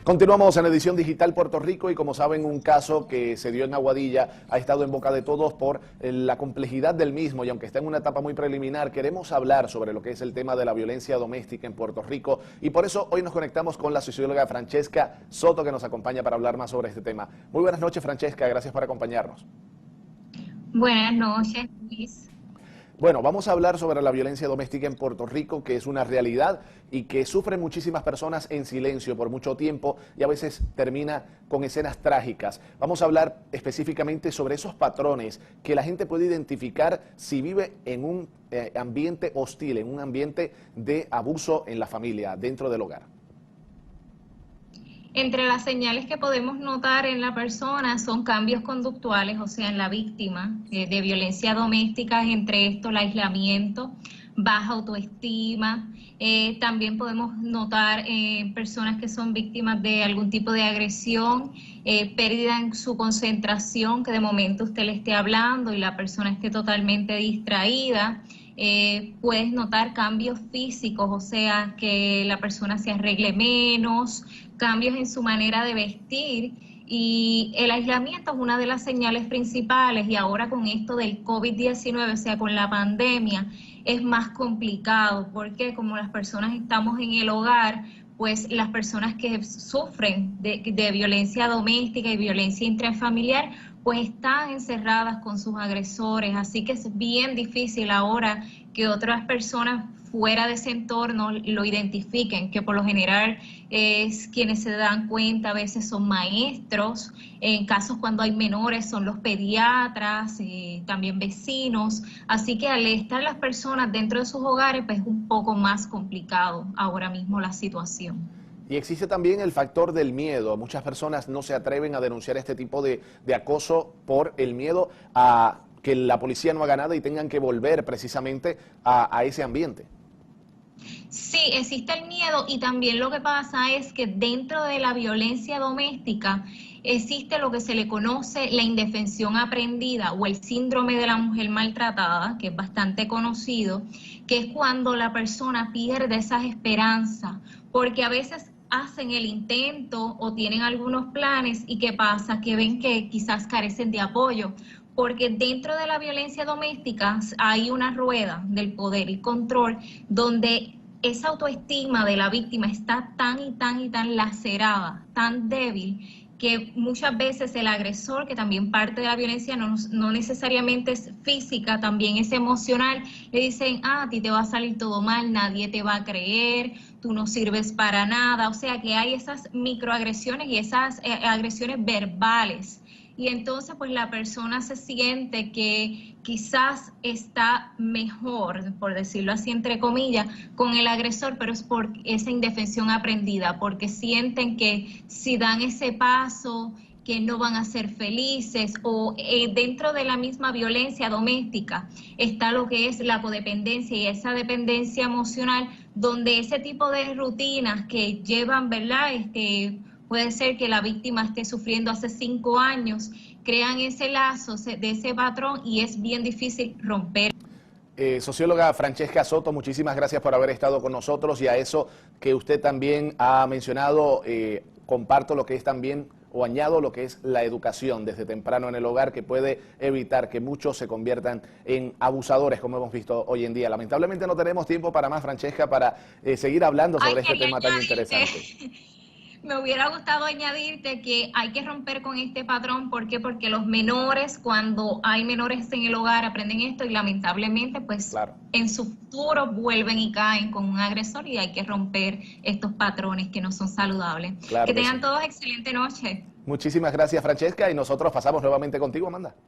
Continuamos en Edición Digital Puerto Rico y como saben un caso que se dio en Aguadilla ha estado en boca de todos por la complejidad del mismo y aunque está en una etapa muy preliminar queremos hablar sobre lo que es el tema de la violencia doméstica en Puerto Rico y por eso hoy nos conectamos con la socióloga Francesca Soto que nos acompaña para hablar más sobre este tema. Muy buenas noches Francesca, gracias por acompañarnos. Buenas noches, Luis. Bueno, vamos a hablar sobre la violencia doméstica en Puerto Rico, que es una realidad y que sufren muchísimas personas en silencio por mucho tiempo y a veces termina con escenas trágicas. Vamos a hablar específicamente sobre esos patrones que la gente puede identificar si vive en un ambiente hostil, en un ambiente de abuso en la familia, dentro del hogar. Entre las señales que podemos notar en la persona son cambios conductuales, o sea, en la víctima de violencia doméstica, entre esto el aislamiento, baja autoestima. También podemos notar personas que son víctimas de algún tipo de agresión, pérdida en su concentración, que de momento usted le esté hablando y la persona esté totalmente distraída. Puedes notar cambios físicos, o sea, que la persona se arregle menos, cambios en su manera de vestir y el aislamiento es una de las señales principales y ahora con esto del COVID-19, o sea, con la pandemia, es más complicado porque como las personas estamos en el hogar, pues las personas que sufren de violencia doméstica y violencia intrafamiliar, pues están encerradas con sus agresores, así que es bien difícil ahora que otras personas fuera de ese entorno lo identifiquen, que por lo general es quienes se dan cuenta, a veces son maestros, en casos cuando hay menores son los pediatras, también vecinos, así que al estar las personas dentro de sus hogares, pues es un poco más complicado ahora mismo la situación. Y existe también el factor del miedo. Muchas personas no se atreven a denunciar este tipo de acoso por el miedo a que la policía no haga nada y tengan que volver precisamente a ese ambiente. Sí, existe el miedo y también lo que pasa es que dentro de la violencia doméstica existe lo que se le conoce la indefensión aprendida o el síndrome de la mujer maltratada, que es bastante conocido, que es cuando la persona pierde esas esperanzas, porque a veces hacen el intento o tienen algunos planes y ¿qué pasa? Que ven que quizás carecen de apoyo. Porque dentro de la violencia doméstica hay una rueda del poder y control donde esa autoestima de la víctima está tan y tan lacerada, tan débil, que muchas veces el agresor, que también parte de la violencia no necesariamente es física, también es emocional, le dicen, a ti te va a salir todo mal, nadie te va a creer, tú no sirves para nada, o sea que hay esas microagresiones y esas agresiones verbales. Y entonces pues la persona se siente que quizás está mejor, por decirlo así entre comillas, con el agresor, pero es por esa indefensión aprendida, porque sienten que si dan ese paso, que no van a ser felices, o dentro de la misma violencia doméstica está lo que es la codependencia y esa dependencia emocional, donde ese tipo de rutinas que llevan, ¿verdad?, puede ser que la víctima esté sufriendo hace 5 años, crean ese lazo de ese patrón y es bien difícil romper. Socióloga Francesca Soto, muchísimas gracias por haber estado con nosotros y a eso que usted también ha mencionado, comparto lo que es también o añado lo que es la educación desde temprano en el hogar que puede evitar que muchos se conviertan en abusadores como hemos visto hoy en día. Lamentablemente no tenemos tiempo para más, Francesca, para seguir hablando sobre este tema tan interesante. Me hubiera gustado añadirte que hay que romper con este patrón. ¿Por qué? Porque los menores, cuando hay menores en el hogar, aprenden esto y lamentablemente, pues, claro, en su futuro vuelven y caen con un agresor y hay que romper estos patrones que no son saludables. Claro que tengan todos excelente noche. Muchísimas gracias, Francesca, y nosotros pasamos nuevamente contigo, Amanda.